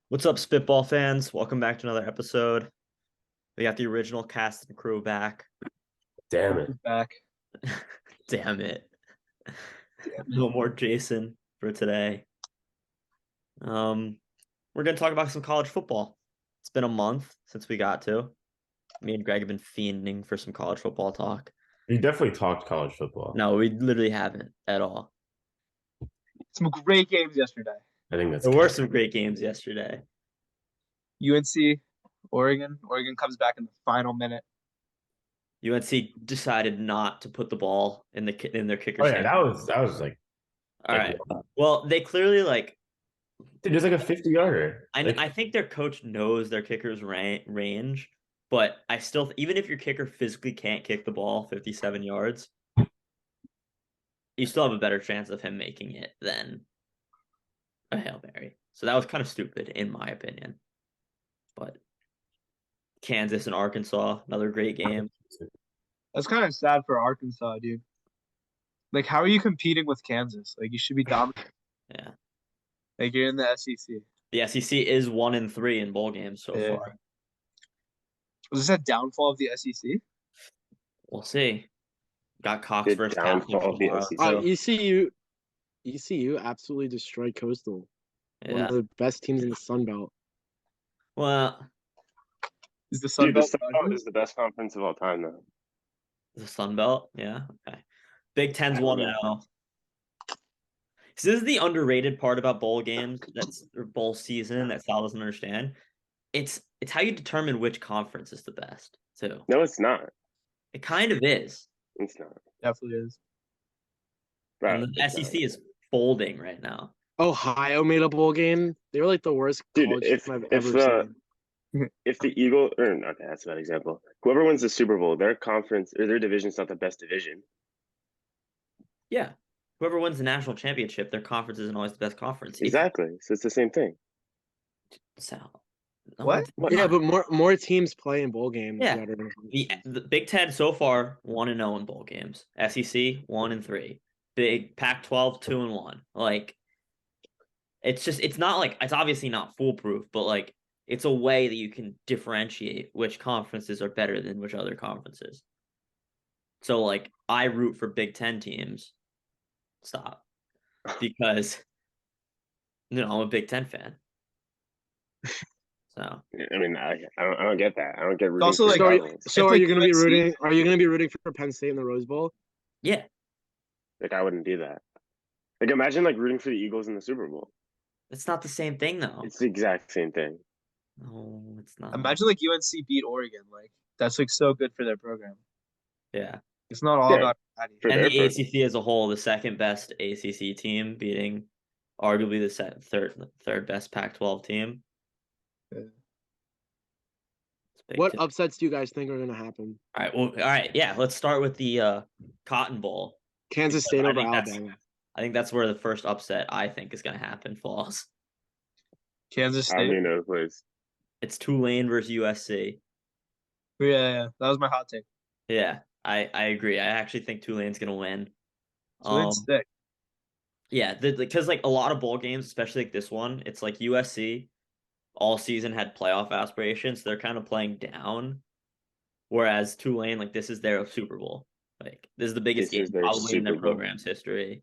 What's up, Spitball fans? Welcome back to another episode. We got the original cast and crew back. Damn it. Back. Damn it. Damn No more Jason for today. We're gonna talk about some college football. It's been a month since we got to. Me and Greg have been fiending for some college football talk. You definitely talked college football. No, we literally haven't at all. Some great games yesterday. I think that's There were some great games yesterday. UNC, Oregon. Oregon comes back in the final minute. UNC decided not to put the ball in their kicker. Oh yeah, that was like all right. Well, they clearly dude, there's like a 50-yarder. I think their coach knows their kicker's range, but I still, even if your kicker physically can't kick the ball 57 yards, you still have a better chance of him making it than a Hail Mary. So that was kind of stupid, in my opinion. But Kansas and Arkansas, another great game. That's kind of sad for Arkansas, dude. Like, how are you competing with Kansas? Like, you should be dominant. Yeah. Like, you're in the SEC. The SEC is 1-3 in bowl games so far. Was this a downfall of the SEC? We'll see. Got Cox versus downfall of the SEC. ECU absolutely destroyed Coastal. Yeah. One of the best teams in the Sun Belt. Well, Is the Sun Dude, Belt the Sun Belt is the best conference of all time, though. the Sun Belt, yeah, okay. Big Ten's 1-0. So this is the underrated part about bowl games, or bowl season that Sal doesn't understand. It's how you determine which conference is the best, too. No, it's not. It kind of is. It's not. definitely is. Bro, And the SEC is folding right now. Ohio made a bowl game. They were like the worst Dude, college if team I've if ever seen. if the Eagle or okay, that's a bad example. Whoever wins the Super Bowl, their conference or their division's not the best division. Yeah. Whoever wins the national championship, their conference isn't always the best conference. Exactly. So it's the same thing. Sal. What? Yeah, but more teams play in bowl games. Yeah. Better. The Big Ten so far 1-0 in bowl games. SEC 1-3. Big Pac-12 2-1. Like, it's not like, it's obviously not foolproof, but like it's a way that you can differentiate which conferences are better than which other conferences. So like I root for Big Ten teams. Stop. Because I'm a Big Ten fan. So I mean, I don't get that. I don't get rooting also for like- rivals. So It's are like you going to be UNC. rooting? Are you going to be rooting for Penn State in the Rose Bowl? yeah. Like I wouldn't do that. Like imagine like rooting for the Eagles in the Super Bowl. It's not the same thing though. It's the exact same thing. No, it's not. Imagine like UNC beat Oregon. Like, that's like so good for their program. Yeah. It's not all Yeah. about Patty. For And their the program. ACC as a whole, the second best ACC team beating arguably the third best Pac-12 team. Yeah. It's big What too. upsets do you guys think are going to happen? All right. Yeah, let's start with the Cotton Bowl. Kansas Because State I over think that's- Alabama. I think that's where the first upset I think is going to happen falls. Kansas I don't State. even know who plays. It's Tulane versus USC. Yeah. That was my hot take. Yeah, I agree. I actually think Tulane's going to win. So it's sick. Yeah, because like a lot of bowl games, especially like this one, it's like USC all season had playoff aspirations. They're kind of playing down, whereas Tulane, like this is their Super Bowl. Like this is the biggest This is game their probably in their Super Bowl. program's history.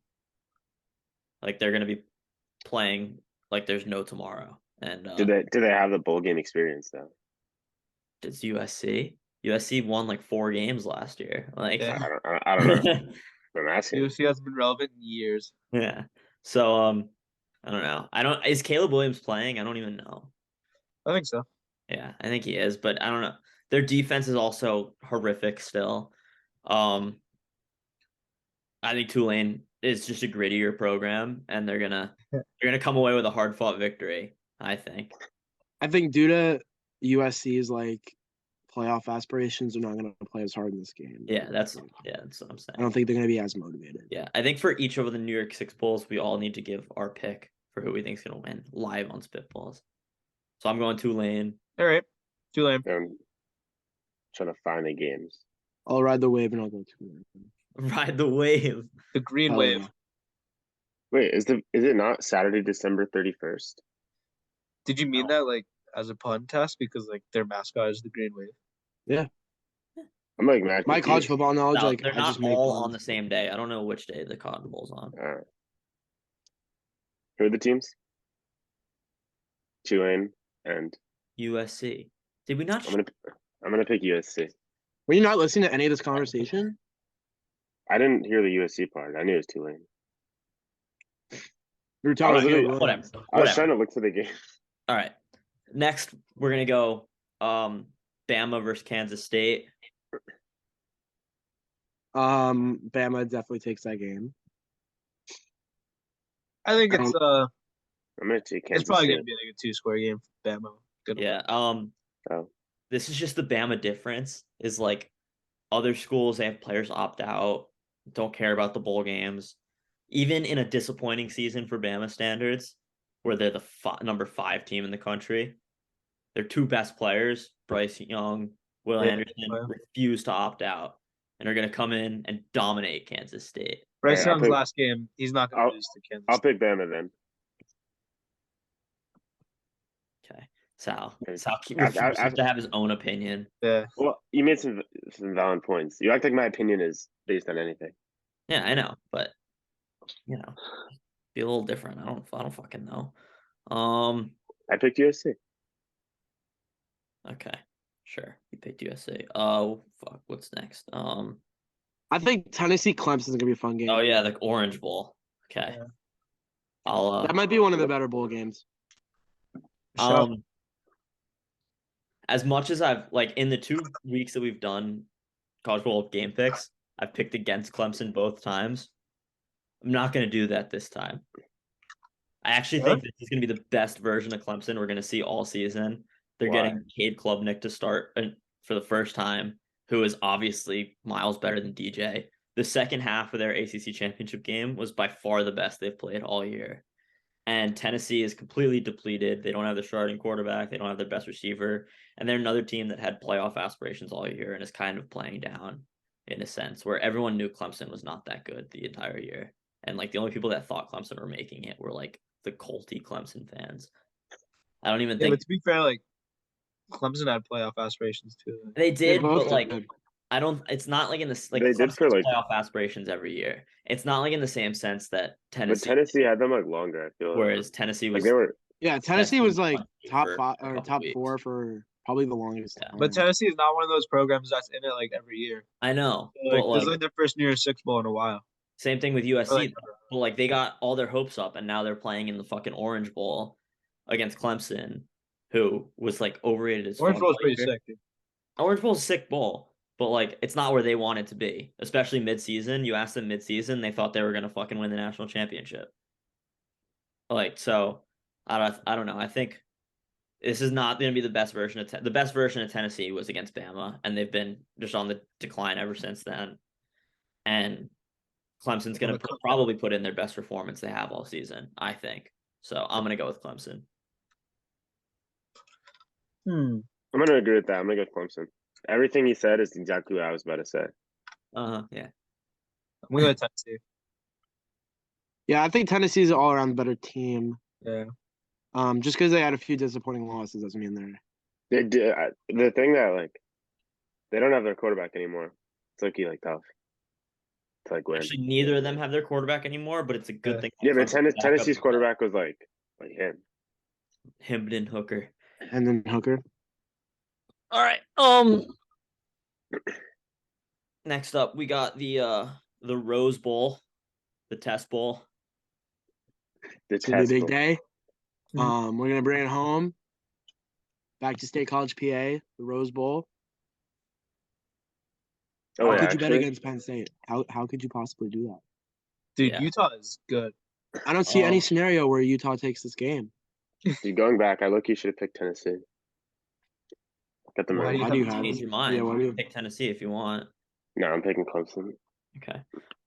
Like they're gonna be playing like there's no tomorrow. And Do they have the bowl game experience though? it's USC. USC won like 4 games last year. Like Yeah. I don't know. I'm asking. UFC hasn't been relevant in years. yeah. So I don't know. Is Caleb Williams playing? I don't even know. I think so. Yeah, I think he is, but I don't know. Their defense is also horrific still. I think Tulane is just a grittier program, and they're gonna come away with a hard fought victory. I think. I think due to USC's like playoff aspirations, they're not going to play as hard in this game. Yeah, that's what I'm saying. I don't think they're going to be as motivated. Yeah, I think for each of the New York Six Bowls, we all need to give our pick for who we think is gonna win live on Spitballs. So I'm going Tulane. All right. Tulane. I'm trying to find the games. I'll ride the wave and I'll go to Ride the wave. The Green Hell Wave. yeah. Wait, is it not Saturday, December 31st? Did you mean that like as a pun test because like their mascot is the Green Wave? I'm like mad My college confused. football knowledge, No, like they're I not just make all puns. on the same day. I don't know which day the Cotton Bowl's on. Who are the teams? Tulane and USC. Did we not? I'm gonna pick USC. Were you not listening to any of this conversation? I didn't hear the USC part. I knew it was Tulane. We were talking was about literally- Caleb Whatever. Williams. I was trying to look for the game. All right. Next, we're gonna go Bama versus Kansas State. Bama definitely takes that game. I think it's I'm gonna take Kansas it's probably State. gonna be like a 2-score game for Bama. Gonna win. Yeah. Oh. This is just the Bama difference. Is like other schools, they have players opt out, don't care about the bowl games. Even in a disappointing season for Bama standards, where they're the number 5 team in the country, their 2 best players, Bryce Young, Will Yeah, Anderson, yeah. refuse to opt out and are going to come in and dominate Kansas State. Bryce Hey, I'll Young's pick- last game, he's not gonna lose to Kansas. I'll pick Bama then. Okay. Sal Okay. refuses to have his own opinion. Yeah. Well, you made some valid points. You act like my opinion is based on anything. Yeah, I know, but you know, be a little different. I don't fucking know. I picked USC. Okay, sure. You picked USC. Oh fuck, what's next? I think Tennessee Clemson is gonna be a fun game. Oh yeah, the Orange Bowl. Okay. Yeah. I'll That might be one of the better bowl games. Sure. As much as I've like in the 2 weeks that we've done college bowl game picks, I've picked against Clemson both times. I'm not going to do that this time. I actually think this is going to be the best version of Clemson we're going to see all season. They're Why? getting Cade Klubnik to start for the first time, who is obviously miles better than DJ. The second half of their ACC championship game was by far the best they've played all year. And Tennessee is completely depleted. They don't have their starting quarterback. They don't have their best receiver. And they're another team that had playoff aspirations all year and is kind of playing down in a sense where everyone knew Clemson was not that good the entire year. And like the only people that thought Clemson were making it were like the culty Clemson fans. I don't even Yeah, think but to be fair, like Clemson had playoff aspirations too. they did, both but like did. I don't. It's not like in this like They did Clemson's for, like- playoff aspirations every year. It's not like in the same sense that But Tennessee. Tennessee had them like longer. I feel Whereas Tennessee like was they were. Yeah, Tennessee was like Tennessee top for 5 a or couple top weeks. 4 for probably the longest Yeah. time. But Tennessee is not one of those programs that's in it like every year. I know, Like, but this is like like their first New Year's Six bowl in a while. same thing with Or, USC. like, But like they got all their hopes up, and now they're playing in the fucking Orange Bowl against Clemson, who was like overrated as Orange fuck Bowl's all pretty year. sick, dude. Orange Bowl's a sick bowl, but like it's not where they want it to be, especially mid-season. You asked them mid-season, they thought they were gonna fucking win the national championship. Like so, I don't know. I think this is not gonna be the best version of the best version of Tennessee was against Bama, and they've been just on the decline ever since then. And Clemson's gonna probably put in their best performance they have all season, I think. So I'm gonna go with Clemson. I'm gonna agree with that. I'm gonna go with Clemson. Everything he said is exactly what I was about to say. Yeah. I'm gonna go with Tennessee. Yeah, I think Tennessee's an all-around better team. Yeah. Just because they had a few disappointing losses doesn't mean they're. They did the thing that like they don't have their quarterback anymore. It's like tough to like win. Actually, neither of them have their quarterback anymore, but it's a good Yeah. thing. Yeah, but Clemson's backup Tennessee's is quarterback was like him. Himden Hooker. And then Hooker. All right. Next up, we got the Rose Bowl, the Test Bowl. The It's gonna be a big test. day. Mhm. We're gonna bring it home. Back to State College, PA, the Rose Bowl. Oh, How yeah, could you bet actually? against Penn State? How could you possibly do that? Dude, Yeah. Utah is good. I don't see any Oh. scenario where Utah takes this game. Dude, going back, I look you should have picked Tennessee. Got them Why right. do you Why do you have have Change your mind. Yeah, why do you? Pick Tennessee if you want. No, I'm picking Clemson. Okay.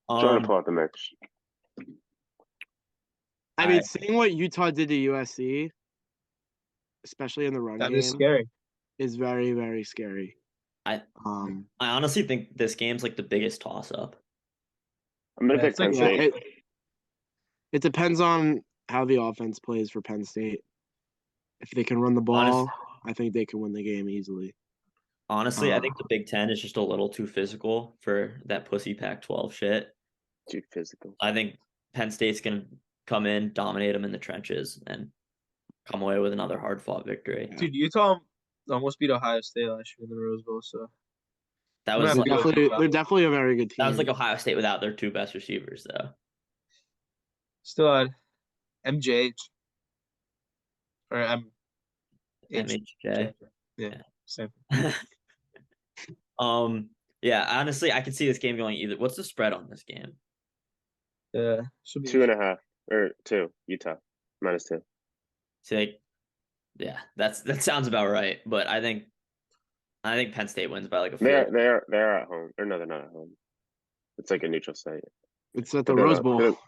Trying to pull out the mix. I mean, Alright. seeing what Utah did to USC, especially in the run That game, is scary. is very, very scary. I Um, honestly think this game's like the biggest toss up. I'm gonna Yeah, pick it's like- Penn yeah, State. it depends on how the offense plays for Penn State. If they can run the ball, I think they can win the game easily. Honestly, I think the Big Ten is just a little too physical for that pussy Pac-12 shit. Too physical. I think Penn State's gonna come in, dominate them in the trenches, and come away with another hard-fought victory. Dude, Utah almost beat Ohio State last year in the Rose Bowl, so That I'm was gonna like, have to go They're definitely a very good team. that was like Ohio State without their two best receivers, though. still had MJH or MHJ. Yeah, same. Yeah. Honestly, I could see this game going either. What's the spread on this game? Yeah, should be 2.5 or 2 Utah -2. See, like, yeah, that sounds about right. But I think Penn State wins by like a field. They're at home, or no, they're not at home. It's like a neutral site. It's at the But they're Rose not-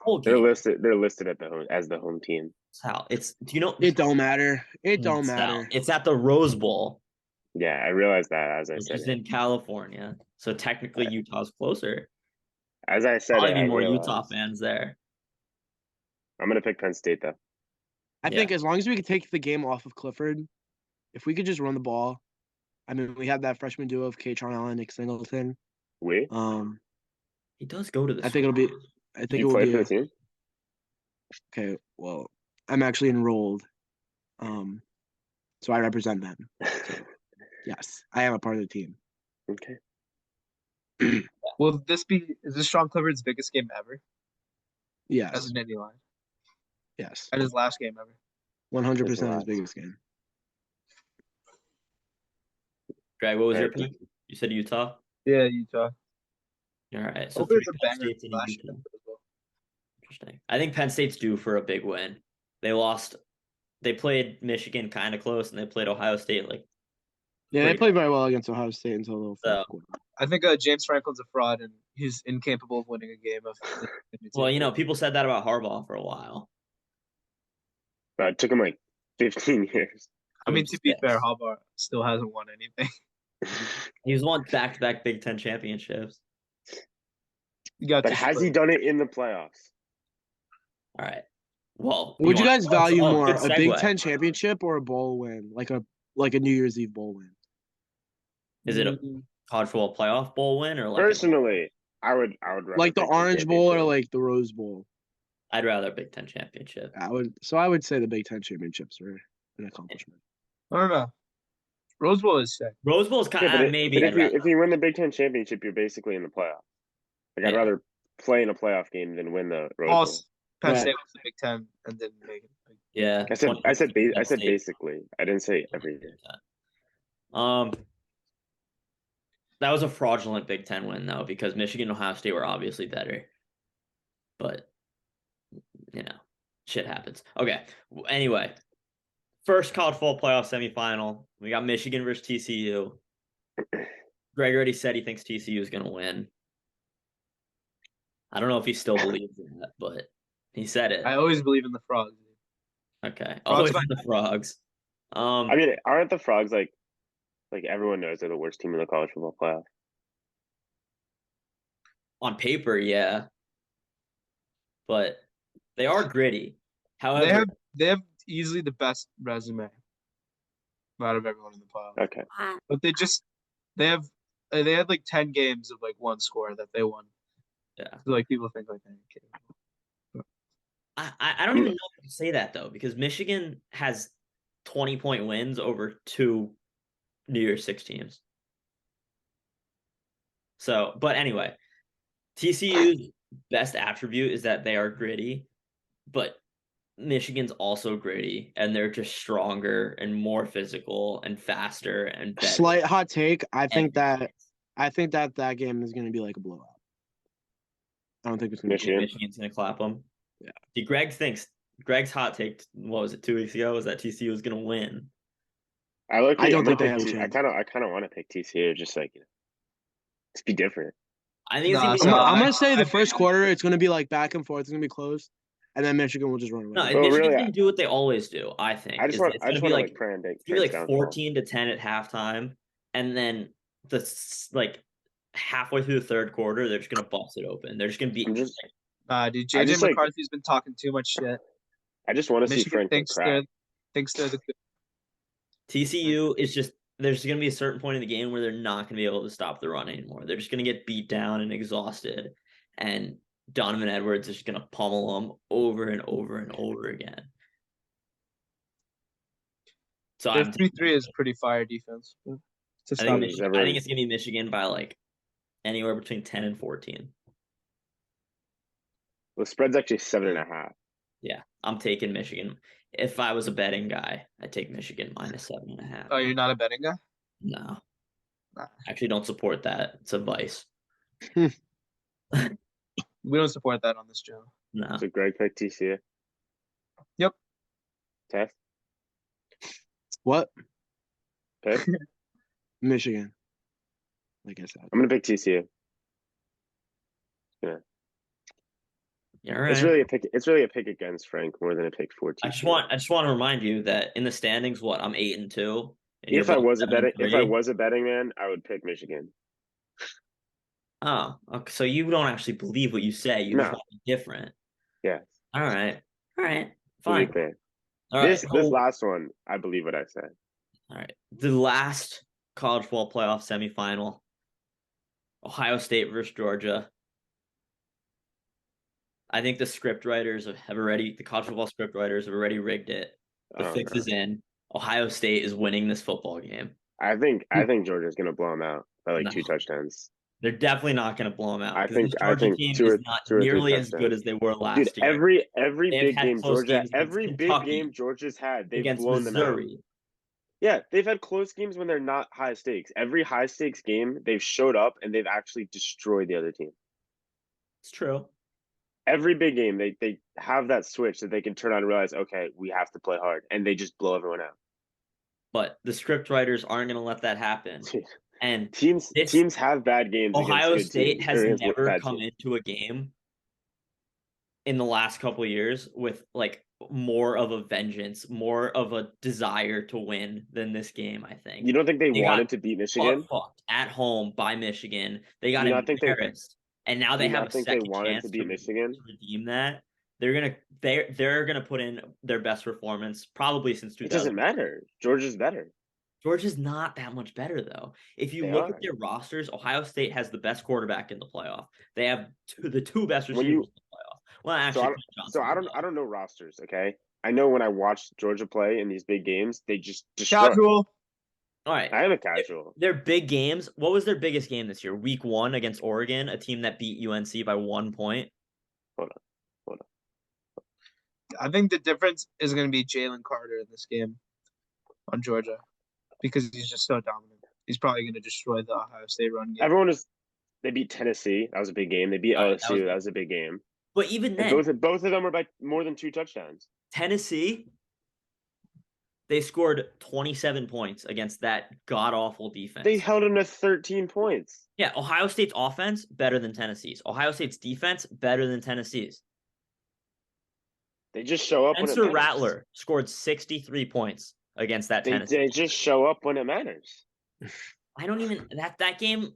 Bowl. They're game. listed. They're listed at the home as the home team. It's how it's. Do you know? It don't matter. It don't It's matter. out. It's at the Rose Bowl, Yeah, I realized that as I which said is it. in California. So technically, Utah's closer. As I said Probably it, be I more realized. Utah fans there. I'm gonna pick Penn State though. I think as long as we could take the game off of Clifford, if we could just run the ball. I mean, we had that freshman duo of Katron Allen, Nick Singleton. We? He does go to the. I think it'll be. I think it You will play be. for the team? Okay, well, I'm actually enrolled. So I represent them. Yes, I am a part of the team. Okay. Will this be? Is this Sean Clifford's biggest game ever as Yes, an Indy line? yes, At his last game ever. 100% his last. biggest game. Greg, what was your Okay. pick? You said Utah. Yeah, Utah. All right. So Hopefully three it's a Penn banger States and a last year Utah. as well. Interesting. I think Penn State's due for a big win. They lost. They played Michigan kind of close, and they played Ohio State like. Yeah, they Pretty played very well against Ohio State until the So- fourth quarter. I think James Franklin's a fraud and he's incapable of winning a game of. Well, you know, people said that about Harbaugh for a while. It took him like 15 years. I mean, to be Yes. fair, Harbaugh still hasn't won anything. He's won back-to-back Big Ten championships. You got But to has split. he done it in the playoffs? All right. Well, Would you want- guys value oh, more good a Big segue. Ten championship or a bowl win, like a New Year's Eve bowl win? Is it a Mm, college football playoff bowl win or like? Personally, I would rather Like the pick Orange Bowl or championship. like the Rose Bowl? I'd rather Big Ten championship. I would say the Big Ten championships are an accomplishment. I don't know. Rose Bowl is sick. Rose Bowl is kind Yeah, but of it- maybe. but I'd rather. if you win the Big Ten championship, you're basically in the playoff. Like I'd Yeah. rather play in a playoff game than win the Rose All Bowl. Penn Right. State was the Big Ten and didn't make it. Yeah. I said 2016 Penn State. basically. I didn't say every year. That was a fraudulent Big Ten win though, because Michigan and Ohio State were obviously better. But you know, shit happens. Okay. Anyway, first college football playoff semifinal. We got Michigan versus TCU. Greg already said he thinks TCU is gonna win. I don't know if he still believes in that, but he said it. I always believe in the frogs. Okay. Frogs Always fine. in the frogs. I mean, aren't the Frogs like everyone knows they're the worst team in the college football playoff? On paper, yeah. But they are gritty. However, They have easily the best resume out of everyone in the playoff. Okay. But they had like 10 games of like one score that they won. yeah. So like people think like okay. I don't even know if I can say that though, because Michigan has 20-point wins over 2 New Year's Six teams. So, but anyway, TCU's best attribute is that they are gritty, but Michigan's also gritty, and they're just stronger and more physical and faster and better. Slight hot take. I think Every that game is going to be like a blowout. I don't think it's going to be. Michigan. Michigan's gonna clap them. Yeah. See, Greg's hot take. What was it? 2 weeks ago was that TCU was gonna win. I don't think they have a chance. I kind of want to pick TCU, just like to be different. I think it's Nah, gonna be. so I'm I- gonna say I the think- first quarter it's gonna be like back and forth. It's gonna be close, and then Michigan will just run away. No, Well, Michigan's really, gonna do what they always do. I think. I just It's want gonna to be like pray and it's gonna be like 14-10 at halftime, and then like halfway through the third quarter, they're just gonna bust it open. They're just gonna be. I'm just- Dude, I JJ just, like- McCarthy's been talking too much shit. I just want to see Michigan Franklin thinks crack. they're the TCU is just there's going to be a certain point in the game where they're not going to be able to stop the run anymore. They're just going to get beat down and exhausted, and Donovan Edwards is just going to pummel them over and over and over again. So Their I'm 3-3 is pretty fire defense. It's I think, established. I think it's going to be Michigan by like anywhere between 10 and 14. The spread's actually 7.5. Yeah, I'm taking Michigan. If I was a betting guy, I'd take Michigan minus 7.5. Oh, you're not a betting guy? No, Nah. actually, don't support that. It's a vice. We don't support that on this channel. No, So Greg picked TCU. Yep. Test. What? Pick. Michigan. Like I said. I'm gonna pick TCU. yeah, all right. It's really a pick. It's really a pick against Frank more than a pick for TCU. I just want to remind you that in the standings, what I'm 8-2. And If I both was a betting, 7-3. man, I would pick Michigan. Oh, okay, so you don't actually believe what you say. You just No. want to be different. Yes. All right, To be fine. fair. All right, This cool. last one, I believe what I said. All right, the last college football playoff semifinal, Ohio State versus Georgia. I think the script writers the college football script writers have already rigged it. The Oh, fix no. is in. Ohio State is winning this football game. I think Georgia's gonna blow them out by like No. 2 touchdowns. They're definitely not going to blow them out. I 'Cause think- this I Georgia think team 2 or- is not 2 or 3 nearly as touchdowns. good as they were last Dude, year. every They've big had game close Georgia, games against every big Kentucky, game Georgia's had, they've against blown them out. Missouri. Yeah, they've had close games when they're not high stakes. Every high stakes game, they've showed up and they've actually destroyed the other team. It's true. Every big game, they have that switch that they can turn on and realize, okay, we have to play hard, and they just blow everyone out. But the script writers aren't going to let that happen. And Teams have bad games. Ohio against good State teams, has or against never bad come teams. into a game in the last couple of years with like more of a vengeance, more of a desire to win than this game, I think. You don't think they They wanted got to beat Michigan? Fucked at home by Michigan. They got Do you not think embarrassed. And now do they you have not a think they second wanted chance to beat Michigan? redeem that. They're gonna put in their best performance probably since It 2000. doesn't matter. Georgia's better. Georgia's not that much better though. If you They look are. at their rosters, Ohio State has the best quarterback in the playoff. They have the two best When receivers you- in the playoff. Well, So actually, I, Chris Johnson I does. don't know rosters. Okay, I know when I watched Georgia play in these big games, they just destroy. Casual. All right. I am a casual. Their big games. What was their biggest game this year? Week 1 against Oregon, a team that beat UNC by 1 point. I think the difference is going to be Jalen Carter in this game on Georgia because he's just so dominant. He's probably going to destroy the Ohio State run game. Everyone is. They beat Tennessee. That was a big game. They beat All right, LSU. That was a big game. But even And then, both of them were by more than 2 touchdowns. Tennessee, they scored 27 points against that god awful defense. They held them to 13 points. Yeah, Ohio State's offense better than Tennessee's. Ohio State's defense better than Tennessee's. They just show up when it Spencer matters. Rattler scored 63 points against that Tennessee. They just show up when it matters. I don't even that game.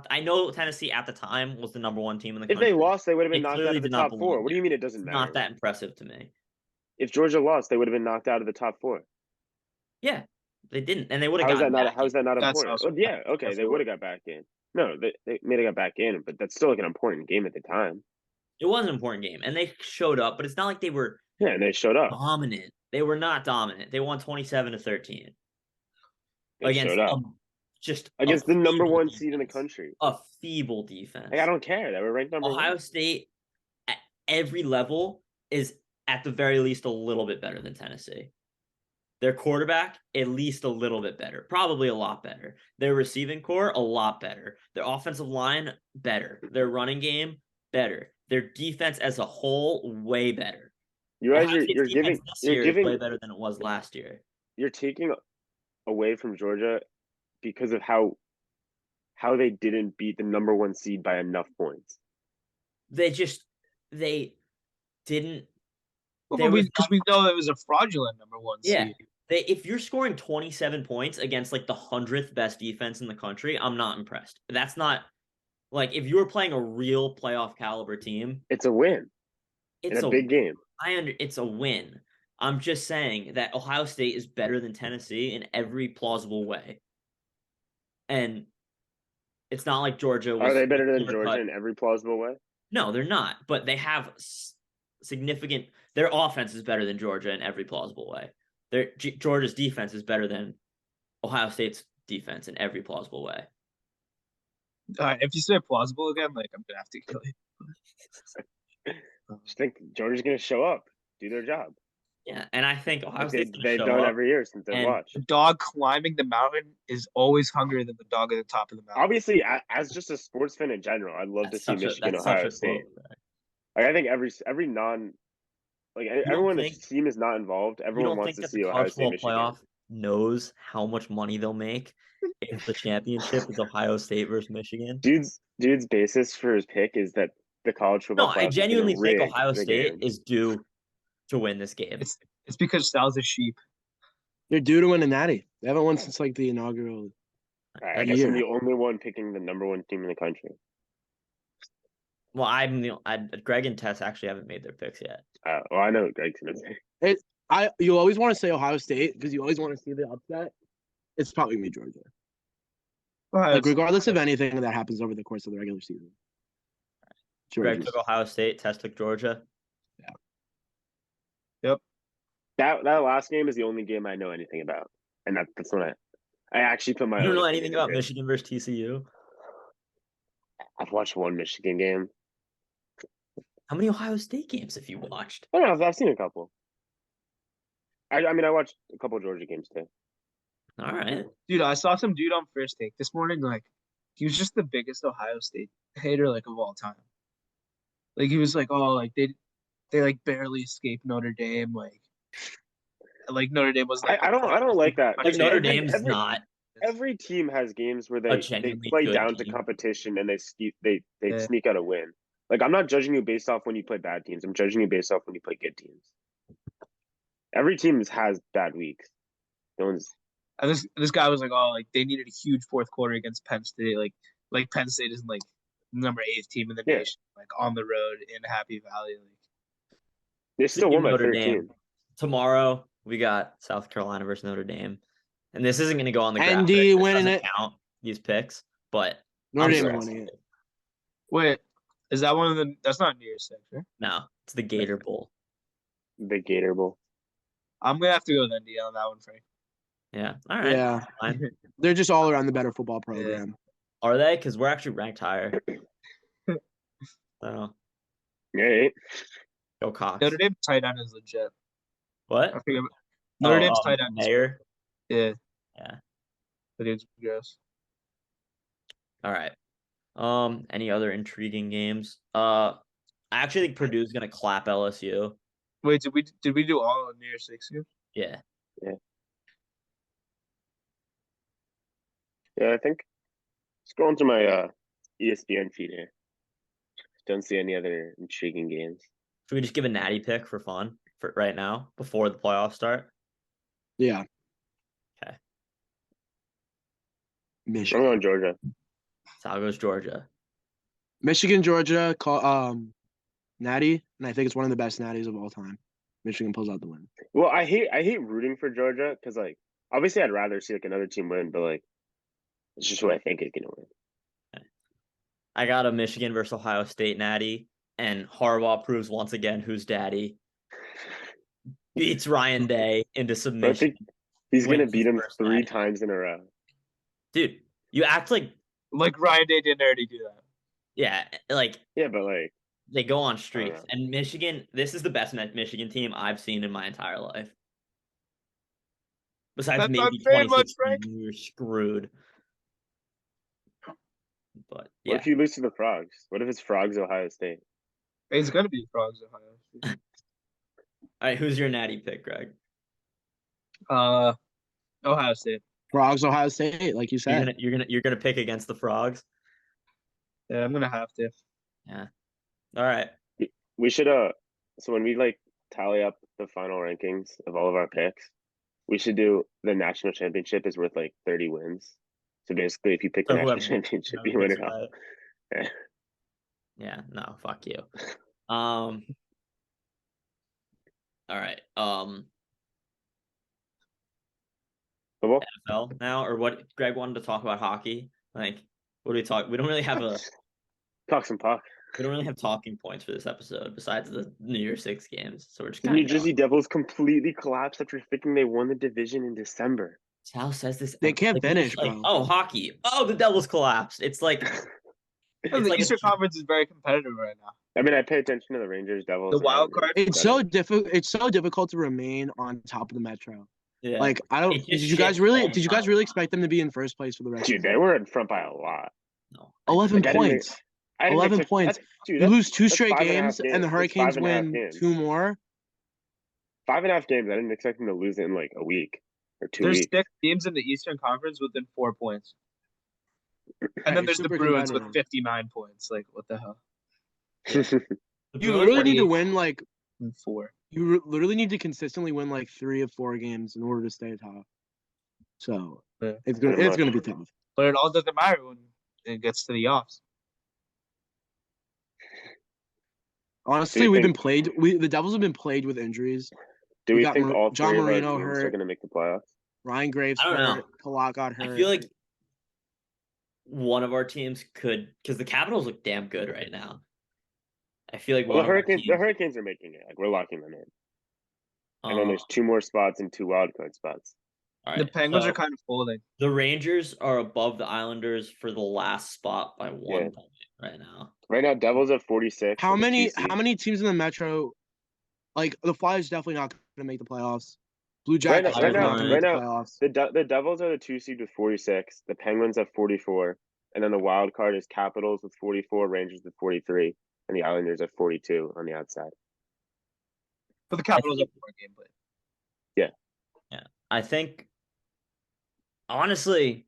I know Tennessee at the time was the number 1 team in the If country. they lost, they would have been They knocked out clearly of the did not top belong 4. What do you there. mean it doesn't It's matter? not that impressive to me. If Georgia lost, they would have been knocked out of the top 4. Yeah, they didn't, and they would have How is gotten that not? back How is that not That's important? also- Oh, yeah, okay, that's they would have got back in. No, they may have got back in, but that's still like an important game at the time. It was an important game, and they showed up, but it's not like they were Yeah, and they showed up. dominant. They were not dominant. They won 27-13 They against showed up just against a the number feeble 1 seed in the defense. country. A feeble defense. Like, I don't care. They were ranked number Ohio 1. State at every level is at the very least a little bit better than Tennessee. Their quarterback, at least a little bit better, probably a lot better. Their receiving core, a lot better. Their offensive line, better. Their running game, better. Their defense as a whole, way better. You guys, Ohio State's you're defense giving, this you're year is giving, way better than it was last year. you're taking away from Georgia because of how they didn't beat the number 1 seed by enough points. They didn't. Well, There was because we know it was a fraudulent number 1 Yeah. seed. If you're scoring 27 points against like the 100th best defense in the country, I'm not impressed. That's not like if you were playing a real playoff caliber team, It's a win it's in a big game. It's a win, I'm just saying that Ohio State is better than Tennessee in every plausible way. And it's not like Georgia was Are they better than clear Georgia cut. in every plausible way? No, they're not. But they have significant. Their offense is better than Georgia in every plausible way. Georgia's defense is better than Ohio State's defense in every plausible way. If you say plausible again, like I'm gonna have to kill you. Just think Georgia's gonna show up, do their job. Yeah, and I think Ohio Like State's going to they've show done up. every year since they've and- watched. The dog climbing the mountain is always hungrier than the dog at the top of the mountain. Obviously, as just a sports fan in general, I'd love to see Michigan, Ohio State. Like I think every non, like everyone in the think- team is not involved. You Everyone don't wants think to that see the Ohio college State, football Michigan. playoff knows how much money they'll make if the championship is Ohio State versus Michigan? Dude's basis for his pick is that the college football. No, playoff I is gonna genuinely think rig Ohio the State game. is due to win this game. It's because Sal's a sheep. They're due to win a natty. They haven't won since like the inaugural. I guess I'm year. the only one picking the number one team in the country. Well, Greg and Tess actually haven't made their picks yet. Well, I know what Greg's gonna say. You always want to say Ohio State because you always want to see the upset. It's probably gonna be Georgia. Like regardless of anything that happens over the course of the regular season. Greg Georgia's. took Ohio State, Tess took Georgia. That last game is the only game I know anything about, and that's when I actually put my. You don't own know opinion anything about into it. Michigan versus TCU? I've watched one Michigan game. How many Ohio State games have you watched? I don't know. I've seen a couple. I mean, I watched a couple Georgia games too. All right. Dude, I saw some dude on First Take this morning. Like, he was just the biggest Ohio State hater like of all time. Like, he was like, "Oh, like they like barely escaped Notre Dame. Like Notre Dame was like." I don't like that. Like Notre every- Dame's every- not. Every team has games where they genuinely play good down to team. competition and they Yeah. sneak out a win. Like I'm not judging you based off when you play bad teams. I'm judging you based off when you play good teams. Every team has bad weeks. No one's And this guy was like, "Oh, like they needed a huge fourth quarter against Penn State. Like Penn State isn't like number 8 team in the Yeah. nation. Like on the road in Happy Valley. Like they still Speaking won of by Notre 13. Dame, tomorrow we got South Carolina versus Notre Dame, and this isn't going to go on the graphic. ND This winning doesn't it. count these picks, but Notre I'm Dame sorry. winning it. wait, is that one of the? That's not New Year's Six, right? No, it's the Gator Bowl. The Gator Bowl. I'm gonna have to go with ND on that one, Frank. Yeah. All right. Yeah, Fine. they're just all around the better football program. Are they? Because we're actually ranked higher. So Yeah. go Cox. Notre Dame tight end is legit. What? I think Notre Dame's Oh, tight end. Mayor. Yeah, Yeah. the dude's gross. All right. Any other intriguing games? I actually think Purdue's gonna clap LSU. Wait, did we do all on New Year's Six here? Yeah. Yeah, I think scrolling through my ESPN feed here. Don't see any other intriguing games. Should we just give a natty pick for fun for right now before the playoffs start? Yeah. Okay. I'm Michigan, going Georgia. Sal goes Georgia. Georgia, natty, and I think it's one of the best natties of all time. Michigan pulls out the win. Well, I hate rooting for Georgia because like obviously I'd rather see like another team win, but like it's just who I think is gonna win. I got a Michigan versus Ohio State natty, and Harbaugh proves once again who's daddy. Beats Ryan Day into But I submission. think he's gonna Wins beat his him first 3 natty. times in a row. Dude, you act like Ryan Day didn't already do that. yeah, like Yeah, but like they go on streaks. know. And Michigan, this is the best Michigan team I've seen in my entire life. Besides That's maybe not saying much, 2016, Frank. when we were screwed. But what yeah, if you lose to the Frogs? What if it's Frogs Ohio State? It's gonna be Frogs, Ohio. all right. Who's your natty pick, Greg? Ohio State. Frogs, Ohio State, like you said. You're gonna pick against the Frogs. Yeah, I'm gonna have to. All right. We should so when we like tally up the final rankings of all of our picks, we should do the national championship is worth like 30 wins. So basically if you pick the So national whoever- championship, whoever you win gets it all. right. Yeah. Yeah, no, fuck you. All right. Football? NFL now, or what? Greg wanted to talk about hockey. Like, what do we talk? We don't really have a. Talk some puck. We don't really have talking points for this episode besides the New Year's Six games. So we're just The kind New of. Jersey Devils completely collapsed after thinking they won the division in December. Sal says this. They can't we're just finish, like, bro. oh, hockey. Oh, the Devils collapsed. It's like. The It's like Eastern Conference is very competitive right now. I mean, I pay attention to the Rangers, Devils. The and wild Islanders. card. It's so difficult. It's so difficult to remain on top of the Metro. Yeah. Like I don't. It just Did you guys shifts really? all the Did you guys time. really expect them to be in first place for the rest Dude, of the they year? were in front by a lot. No. 11 Like, I didn't points. I didn't 11 expect- points. that's- dude, You that's- lose two that's straight 5.5 games, and the That's Hurricanes 5.5 win games. 2 more. 5.5 games. I didn't expect them to lose it in like a week or 2 There's weeks. 6 teams in the Eastern Conference within 4 points. And Right, then there's the super Bruins with competitive. 59 points. Like, what the hell? The You Bruins really were need to 8 win like. And 4. You literally need to consistently win like 3 of 4 games in order to stay atop. So Yeah. it's Pretty gonna much. be tough. But it all doesn't matter when it gets to the offs. Honestly, you we've been think- played. The Devils have been played with injuries. Do We we got think all John three of Marino our teams are hurt. going to make the playoffs? Ryan Graves I don't hurt. know. Kalak got hurt. I feel like one of our teams could, because the Capitals look damn good right now. I feel like Well, one the of our Hurricanes. teams. The Hurricanes are making it. Like we're locking them in. And then uh, there's 2 more spots and 2 wildcard spots. all The right, Penguins so are kind of folding. the Rangers are above the Islanders for the last spot by 1 Yeah. point right now. Right now, Devils have 46. how with a 2 many seed. teams in the Metro? Like the Flyers definitely not going to make the playoffs. Blue Right Jackets now, definitely not going to make the right now, playoffs. the Devils are the 2 seed with 46. The Penguins have 44, and then the wild card is Capitals with 44, Rangers with 43, and the Islanders have 42 on the outside. But the Capitals have 4 game played. I think, honestly,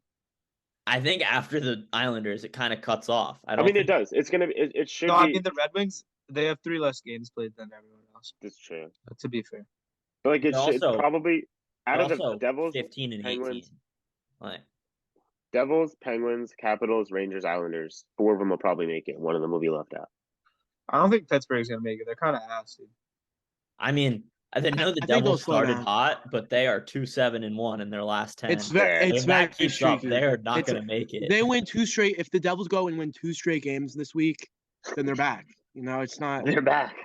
I think after the Islanders, it kind of cuts off. I I don't. mean, it think, does. It's gonna be. It should No, be. I mean the Red Wings, they have 3 less games played than everyone else. It's true, To be fair. but like it They're should also- probably out of also the Devils, 15 and 18. Penguins. Like, Penguins, Capitals, Rangers, Islanders. 4 of them will probably make it. 1 of them will be left out. I don't think Pittsburgh's gonna make it. They're kind of ass, dude. I mean, I didn't know the I think they'll Devils slow started down. hot, but they are 2-7-1 in their last 10. It's very, Yeah. it's If very that keeps up, streaky. they're not It's- going to make it. They win 2 straight. If the Devils go and win 2 straight games this week, then they're back. You know, it's not. They're back.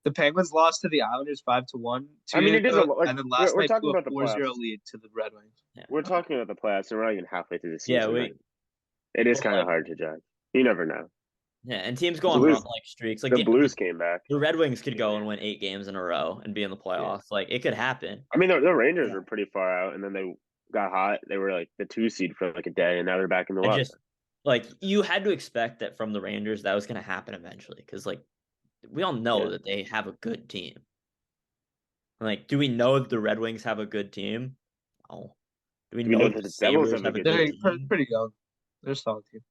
The Penguins lost to the Islanders 5-1. I mean, it is a ago, like, and then last we're night talking blew a about the 4-0 playoffs. lead to the Red Wings. We're talking about the playoffs, and we're not even halfway through the season. Yeah, like, it is well, kind of like- hard to judge. You never know. Yeah, and teams go on Blues- run like streaks. Like The Blues came back. the Red Wings could go and win 8 games in a row and be in the playoffs. Like, it could happen. I mean, the Rangers Yeah. were pretty far out, and then they got hot. They were like the 2 seed for like a day, and now they're back in the I wild. just like you had to expect that from the Rangers that was going to happen eventually because like we all know Yeah. that they have a good team. Like, do we know that the Red Wings have a good team? No. Do we Do we know know that that the the Devils Sabres have a have a good good They're team? pretty young. They're a solid team.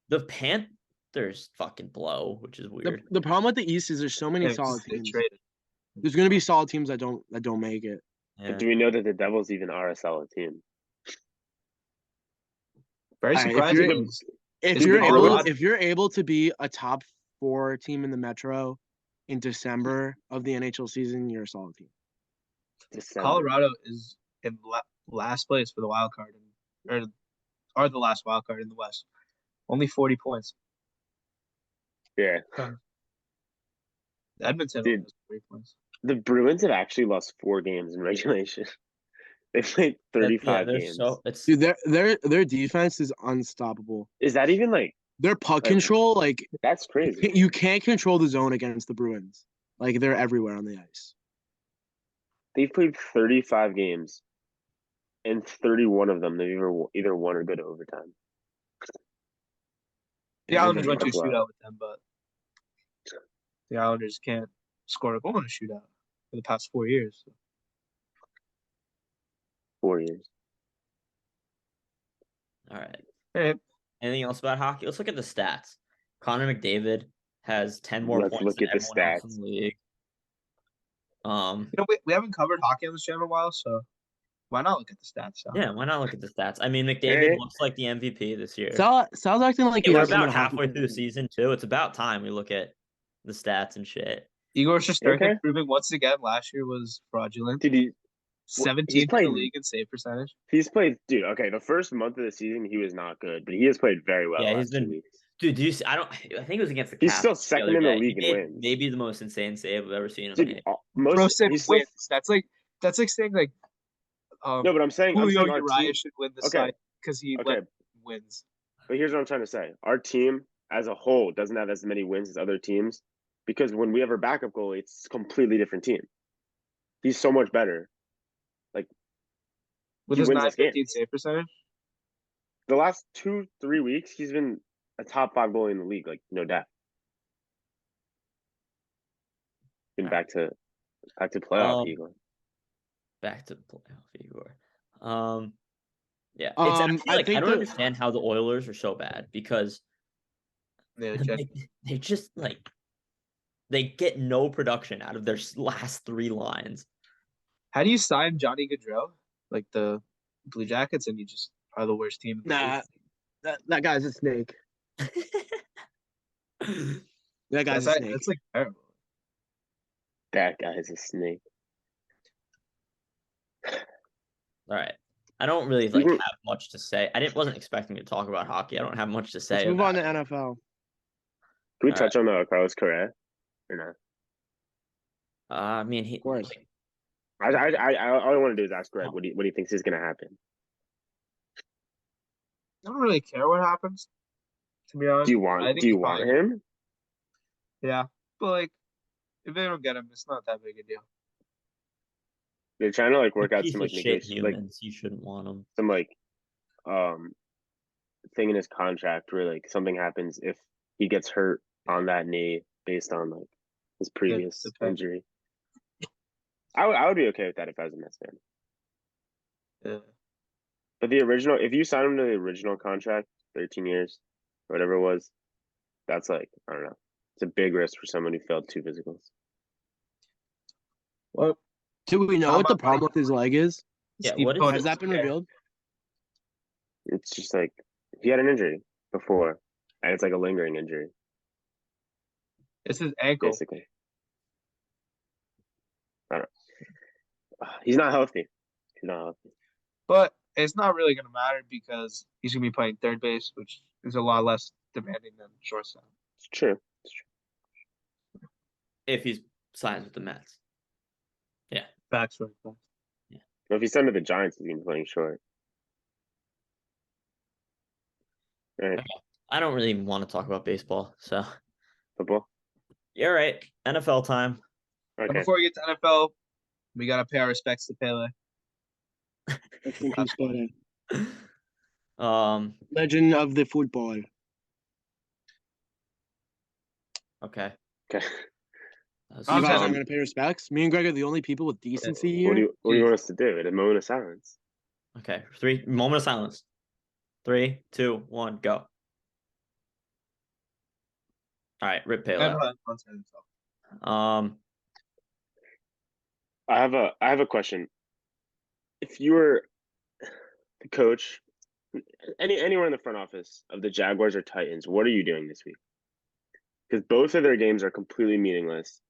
The Panthers fucking blow, which is The, weird. the problem with the East is there's so many Yeah, solid they teams. traded. There's going to be solid teams that don't make it. Yeah. But do we know that the Devils even are a solid team? Very All right, if surprising. you're- If It's you're been able, Colorado. if you're able to be a top 4 team in the Metro in December of the NHL season, you're a solid team. December. Colorado is in last place for the wild card, or the last wild card in the West. Only 40 points. Yeah. Edmonton Dude. only has 40 points. The Bruins have actually lost 4 games in regulation. They played 35 they're games. so it's Dude, their defense is unstoppable. Is that even like Their puck Right. control, like that's crazy? you can't control the zone against the Bruins. Like they're everywhere on the ice. They've played 35 games, and 31 of them they've either won or go to overtime. The Islanders went to a That's wild. shootout with them, but the Islanders can't score a goal in a shootout for the past 4 years. 4 years. all right. Hey, Anything else about hockey? Let's look at the stats. Connor McDavid has 10 more Let's points look than at the everyone else in stats. the league. we haven't covered hockey on this channel in a while, so why not look at the stats? Sal? Yeah, why not look at the stats? I mean, McDavid Hey. looks like the MVP this year. Sal's acting like Yeah, he we're hasn't about been a hockey halfway through the player. season too. It's about time we look at the stats and shit. Igor Shesterkin Okay. proving once again last year was fraudulent. Did he? 17th he's in played- the league in save percentage. He's played, dude. Okay, the first month of the season he was not good, but he has played very well. Yeah, the he's last 2 been- weeks. Dude, do you see, I think it was against the He's Caps still the second other in the day. He league in made wins. maybe the most insane save I've ever seen in a Dude, game. Bro said he's still, wins. That's like saying like no, but I'm saying Julio our Uriah team. should win the Okay. side because he Okay. wins. But here's what I'm trying to say: our team as a whole doesn't have as many wins as other teams because when we have our backup goalie, it's a completely different team. He's so much better. With He his wins this game. 915 save percentage. The last 2-3 weeks, he's been a top 5 goalie in the league, like no doubt. Been back to playoff Igor. Back to playoff Igor. Yeah, it's I actually, like I think don't the- understand how the Oilers are so bad because Yeah, check. they just like they get no production out of their last 3 lines. How do you sign Johnny Gaudreau, like the Blue Jackets, and you just are the worst team? In the Nah, league? that guy's a snake. That guy's a snake. That's like terrible. That guy is a snake. All right. I don't really like have much to say. Wasn't expecting to talk about hockey. I don't have much to say. Let's move about on to it. NFL. Can we touch on Carlos Correa or not? I mean, he. Of course. I all I want to do is ask Greg what he thinks is going to happen. I don't really care what happens. To be honest, Do you want him? Yeah, but like, if they don't get him, it's not that big a deal. They're trying to like work out Piece some of like shit negotiation, like humans. You shouldn't want them. some like thing in his contract where like something happens if he gets hurt on that knee based on like his previous the injury. I would be okay with that if I was a Mets fan. Yeah. But the original, if you sign him to the original contract, 13 years, or whatever it was, that's like, I don't know. It's a big risk for someone who failed 2 physicals. Well, Do we know How what the about problem with his leg is? Yeah, Steve what is Cohen Has that been yeah. revealed? It's just like he had an injury before, and it's like a lingering injury, It's his ankle. basically. I don't know. He's not healthy. He's not healthy. But it's not really going to matter because he's going to be playing third base, which is a lot less demanding than shortstop. It's true. It's true. If he's signs with the Mets. Facts right. Well, if he's under the Giants, he's gonna be playing short. Right. I don't really want to talk about baseball, so Football. you're right. NFL time. But Okay. before we get to NFL, we got to pay our respects to Pele. Legend of the football. Okay. Okay. That's- You I'm guys sorry. aren't going to pay respects? Me and Greg are the only people with decency What do here. you want us to do? A moment of silence. Okay. 3 moment of silence. 3, 2, 1, go. All right, Rip Pele. Um, I have a question. If you were the coach, anywhere in the front office of the Jaguars or Titans, what are you doing this week? Because both of their games are completely meaningless.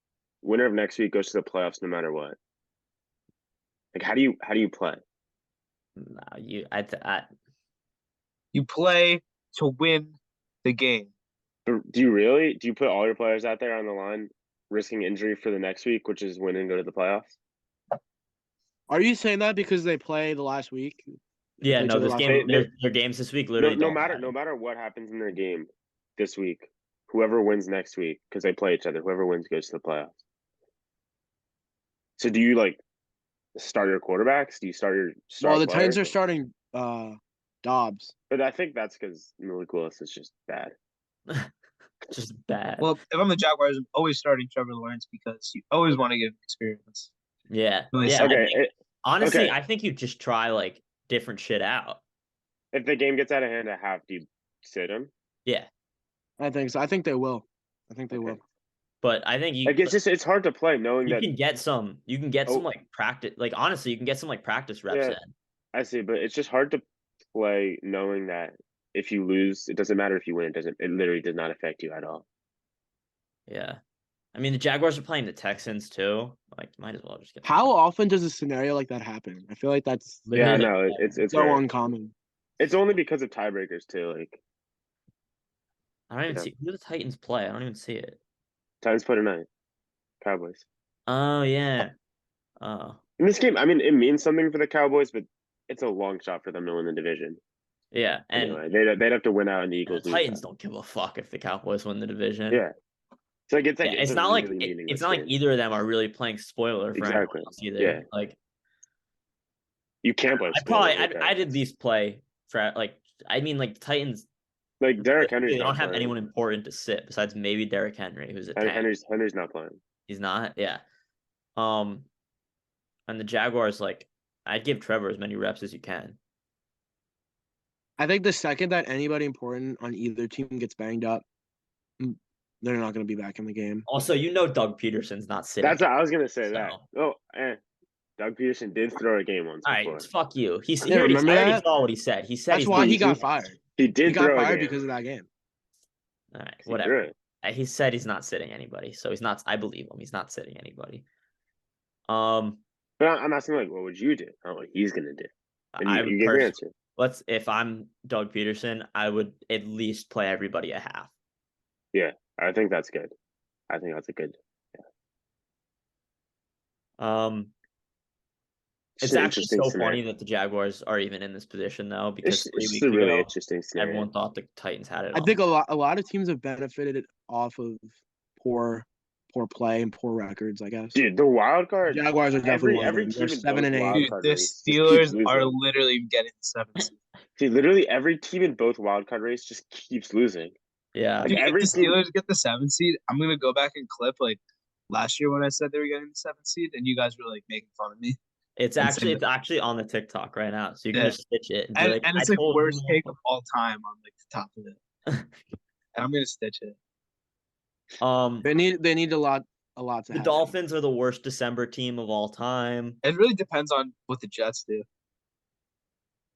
Winner of next week goes to the playoffs no matter what. Like, how do you play? You play to win the game. But do you put all your players out there on the line, risking injury for the next week, which is win and go to the playoffs? Are you saying that because they play the last week? yeah, Play no, each other this last game, week? their games this week literally No don't matter what happens in their game this week, whoever wins next week, because they play each other, whoever wins goes to the playoffs. So do you like start your quarterbacks? Do you start your Well, the Titans players? are starting Dobbs. But I think that's because Malik Willis is just bad. just bad. Well, if I'm the Jaguars, I'm always starting Trevor Lawrence because you always want to give him experience. yeah. Really Yeah. Okay, Honestly, okay. I think you just try like different shit out. if the game gets out of hand at half, do you sit him? Yeah. I think so. I think they will. I think they Okay. will. But I think you Like it's hard to play knowing you that can get some like practice, like honestly, you can get some like practice reps Yeah. in. I see, but it's just hard to play knowing that if you lose, it doesn't matter if you win. It literally does not affect you at all. Yeah. I mean, the Jaguars are playing the Texans too. Like, might as well just get. How often does a scenario like that happen? I feel like that's Yeah, Literally, no, it's so rare. uncommon. It's only because of tiebreakers too. Like I don't even Yeah. see who the Titans play. I don't even see it. Titans play tonight. Cowboys. Oh yeah. Oh In this game, I mean, it means something for the Cowboys, but it's a long shot for them to win the division. yeah, and Anyway, they'd have to win out, and the the Eagles lose Titans out. don't give a fuck if the Cowboys win the division. Yeah. So like Yeah, it's it's a not like really it's meaningless not like game. either of them are really playing spoiler for anyone Exactly. else either. Yeah. Like You can't play. I probably I did these play for like I mean like the Titans. Like Derrick Henry's They don't not have playing. anyone important to sit besides maybe Derrick Henry, who's a tank. Henry's not playing. He's not. Yeah. And the Jaguars, like, I'd give Trevor as many reps as you can. I think the second that anybody important on either team gets banged up, they're not going to be back in the game. Also, Doug Peterson's not sitting. That's what I was gonna say. So. That. Oh, Doug Peterson did throw a game once All before. right, fuck you. He Yeah, remember already that? saw what he said. He said That's he's why not- he got fired. He did He got throw a fired game. because of that game. All right, He threw whatever. it. He said he's not sitting anybody, so he's not. I believe him. He's not sitting anybody. But I'm asking, like, what would you do? Not what he's gonna do. And I you give your answer. if I'm Doug Peterson, I would at least play everybody a half. Yeah, I think that's good. I think that's a good. It's an actually interesting so scenario. funny that the Jaguars are even in this position though, because It's 3 just weeks a really ago, interesting scenario. everyone thought the Titans had it. I think a lot of teams have benefited off of poor play and poor records, I guess. Dude, the wild card. Jaguars are definitely every one of them. team They're in 7 and both 8. wild Dude, card the race just keeps Steelers are losing. literally getting the 7th seed. Dude, literally every team in both wild card race just keeps losing. Yeah. Like, Dude, if every the team- Steelers get the 7th seed, I'm gonna go back and clip like last year when I said they were getting the 7th seed, and you guys were like making fun of me. It's And actually on the TikTok right now, so you can Yeah. just stitch it and be And, like, and it's I like told worst you. take of all time on like the top of it. And I'm gonna stitch it. They need a lot to The happen. Dolphins are the worst December team of all time. It really depends on what the Jets do.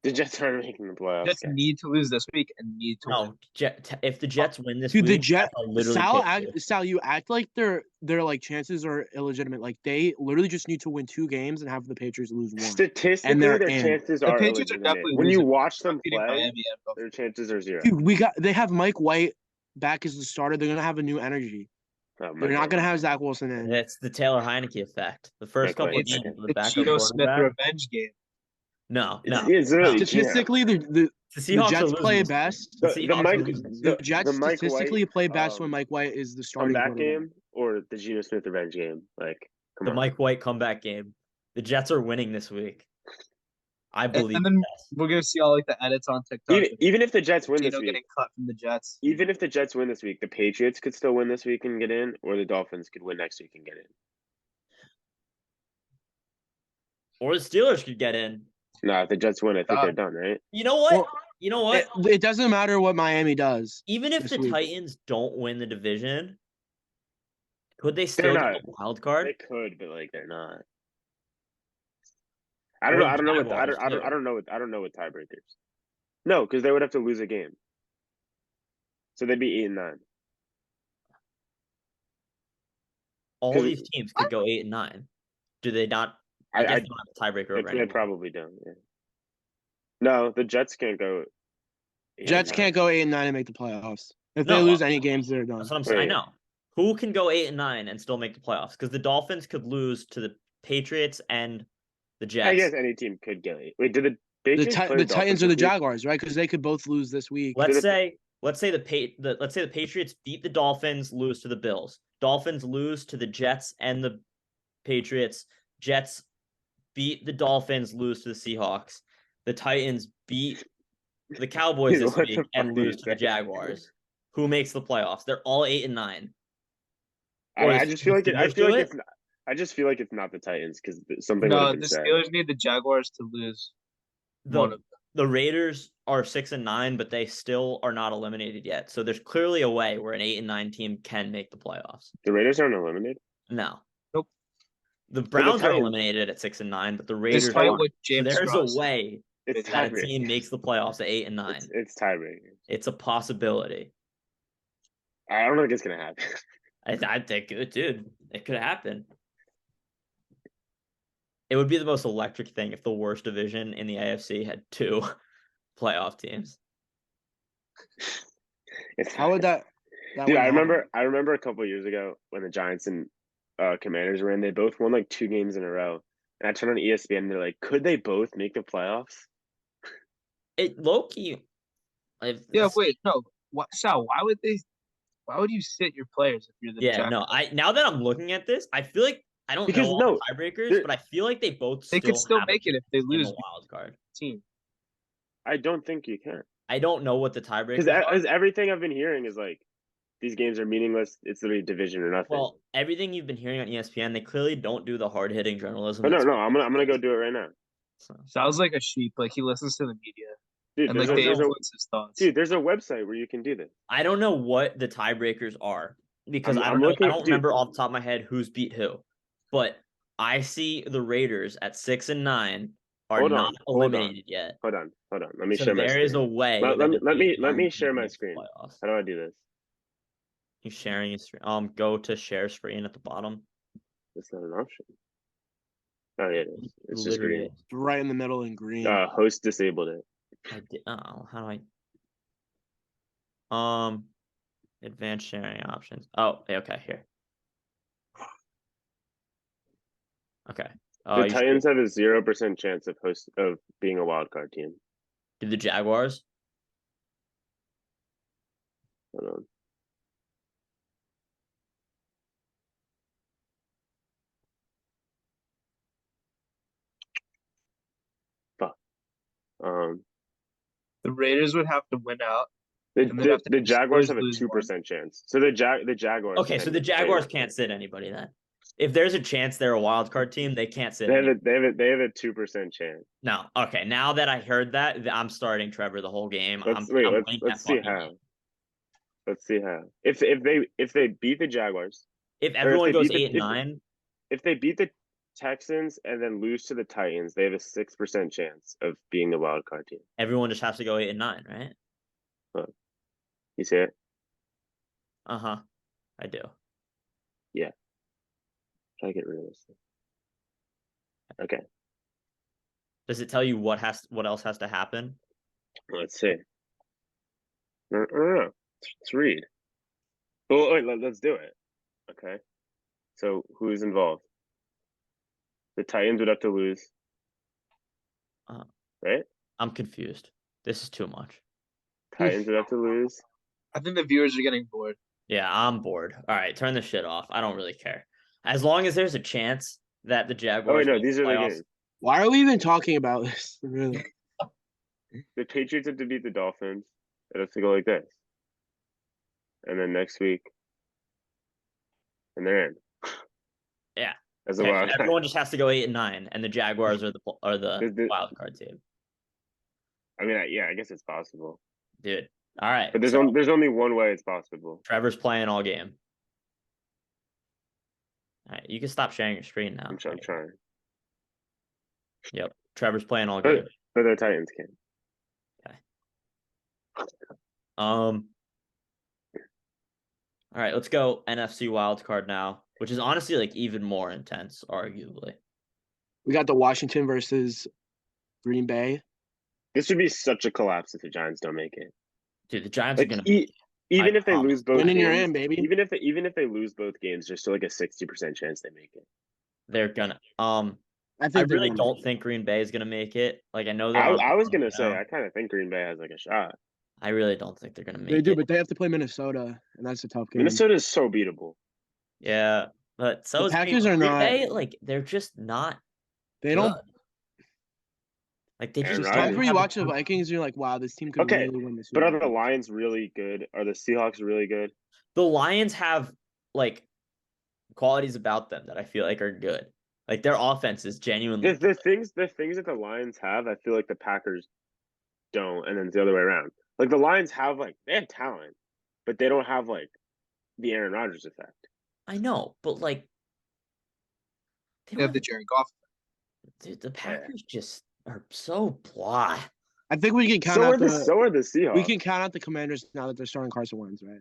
The Jets are making the playoffs. Jets guys. need to lose this week and need to win. No, if the Jets win this Dude, the week, Jet I'll literally pick you. Sal, you act like their like chances are illegitimate. Like they literally just need to win 2 games and have the Patriots lose 1. Statistically, they're their in. chances The are Patriots are illegitimate. definitely When you losing. watch them Beating play, Miami and both. their chances are 0. Dude, they have Mike White back as the starter. They're gonna have a new energy. Oh, They're not gonna have Zach Wilson in. It's the Taylor Heineke effect. The first Mike couple of White. games with The backup Geno Smith quarterback. revenge game. No. It's really Statistically, the The Seahawks are Jets losing play this best. game. The Seahawks are Mike losing this game. The the Jets Mike statistically White, play best when Mike White is the starting comeback quarterback. game or the Geno Smith revenge game. Like, come The on. Mike White comeback game. The Jets are winning this week. I believe. And then yes. we're gonna see all like the edits on TikTok. Even if the Jets win this Geno week, getting cut from the Jets. even if the Jets win this week, the Patriots could still win this week and get in, or the Dolphins could win next week and get in. Or the Steelers could get in. No, if the Jets win, I think they're done, right? You know what? Well, You know what? It doesn't matter what Miami does. Even if this the week. Titans don't win the division, could they still not. get a wild card? They could, but like they're not. I don't know. I don't know what. I don't know what tiebreakers. No, because they would have to lose a game. So they'd be 8 and 9. All 'Cause- these teams could go 8 and 9. Do they not? I guess they don't have a tiebreaker over They anyone. probably don't. Yeah. No, the Jets can't go. 8 and Jets 9. can't go 8 and 9 and make the playoffs. If No, they lose any games, they're done. That's what I'm saying. I Right. know. Who can go 8 and 9 and still make the playoffs? Because the Dolphins could lose to the Patriots and the Jets. I guess any team could get it. Wait, did the The, Patriots play the Titans or the Dolphins this week? Jaguars, right? Because they could both lose this week. Let's the- say the Patriots beat the Dolphins, lose to the Bills. Dolphins lose to the Jets and the Patriots. Jets beat the Dolphins, lose to the Seahawks. The Titans beat the Cowboys Dude, this what the week and fuck are you lose to the saying? Jaguars. Who makes the playoffs? They're all 8 and 9. I just feel like the Steelers do it's not. I just feel like it's not the Titans because something would No, have the been said. Steelers need the Jaguars to lose one The of them. the Raiders are 6 and 9, but they still are not eliminated yet. So there's clearly a way where an 8 and 9 team can make the playoffs. The Raiders aren't eliminated. No. Nope. The Browns are Titans- eliminated at 6 and 9, but the Raiders Despite aren't. what So James there's Strauss a way It's that a tiebreaker. team makes the playoffs at 8 and 9. It's tiebreaker. It's a possibility. I don't think it's gonna happen. I think, dude, it could happen. It would be the most electric thing if the worst division in the AFC had 2 playoff teams. How would that Dude, wouldn't I happen. remember a couple years ago when the Giants and Commanders were in, they both won like 2 games in a row. And I turned on ESPN and they're like, could they both make the playoffs? It low-key. Yeah, wait, no. What, Sal? Why would they? Why would you sit your players if you're the Yeah, Jaguars? no. Now that I'm looking at this, I feel like I don't Because know all no, the tiebreakers, there- but I feel like they both They could still have a make it if they chance in lose the wild card. team. I don't think you can. I don't know what the Because tiebreakers are. everything I've been hearing is like, these games are meaningless. It's literally division or nothing. Well, everything you've been hearing on ESPN, they clearly don't do the hard-hitting journalism. But no, that's- I'm gonna go do it right now. So, Sal's like a sheep. Like he listens to the media Dude, and there's like a, they there's a influence his thoughts. dude, there's a website where you can do this. I don't know what the tiebreakers are because I'm I don't know. looking- I don't dude. remember off the top of my head who's beat who, but I see the Raiders at 6 and 9 are Hold on, not hold on. eliminated yet. Hold on. Let me So share my there is a screen. way. Let that me- an let me- 8-9 let me team share my makes the screen. playoffs. How do I do this? He's sharing his screen. Go to share screen at the bottom. It's not an option. Oh, yeah, it is. It's just Literally green. is. Right in the middle in green. Host disabled it. I did. Oh, how do I? Advanced sharing options. Oh, okay, here. Okay. The Titans have a 0% chance of being a wild card team. Did the Jaguars? Hold on. Fuck. The Raiders would have to win out. The, And they'd have to the have Jaguars Steelers have a lose 2% chance. So the Jaguars. Okay, so the Jaguars can't sit anybody then. If there's a chance they're a wild card team, they can't sit. They have a 2% chance. No. Okay. Now that I heard that, I'm starting Trevor the whole game. Let's I'm winning let's that see fucking how. game. Let's see how. If they beat the Jaguars, If if everyone they goes beat the- 8 and 9, if they beat the Texans and then lose to the Titans, they have a 6% chance of being the wild card team. everyone just has to go 8 and 9, right? You see it? Uh-huh. I do. Try to get rid of this. Okay, Does it tell you what else has to happen? let's see. No. Let's read. Oh, wait, let's do it. Okay. So who's involved? The Titans would have to lose. Right? I'm confused. This is too much. Titans would have to lose. I think the viewers are getting bored. Yeah, I'm bored. All right, turn this shit off. I don't really care. As long as there's a chance that the Oh Jaguars wait, no, make these are the playoffs- games. Why are we even talking about this? Really? The Patriots have to beat the Dolphins. It has to go like this. And then next week, and they're in. Yeah. As a Okay, wild card. everyone just has to go 8 and 9, and the Jaguars are the The- wild card team. I mean, yeah, I guess it's possible. Dude. All right. But there's so there's only one way it's possible. Trevor's playing all game. All right, you can stop sharing your screen now. I'm trying. Yep. Trevor's playing all But game. the Titans can. All right, let's go NFC wild card now, which is honestly like even more intense, arguably. We got the Washington versus Green Bay. This would be such a collapse if the Giants don't make it. Dude, the Giants are Like, gonna even I if they promise. lose both Winning games, you're in, baby. even if they lose both games, there's still like a 60% chance they make it. they're gonna I I think they're really gonna don't make it. think Green Bay is gonna make it. Like I know I was gonna say I kind of think Green Bay has like a shot. I really don't think they're gonna make They do, it. but they have to play Minnesota, and that's a tough game. Minnesota is so beatable. Yeah, but so The is Packers are Green not- Bay, like they're just not They don't. good. Like they Aaron just Rodgers. don't Times where you have- watch the Vikings, you're like, wow, this team could Okay, really win this. But are the Lions really good? Are the Seahawks really good? The Lions have like qualities about them that I feel like are good. Like their offense is genuinely The things that the Lions have, I feel like the Packers don't, and then it's the other way around. Like the Lions have they have talent, but they don't have like the Aaron Rodgers effect. I know, but like they They have don't the Jared Goff. dude, the Packers just are so blah. I think we can count So out are the Seahawks. we can count out the Commanders now that they're starting Carson Wentz, right?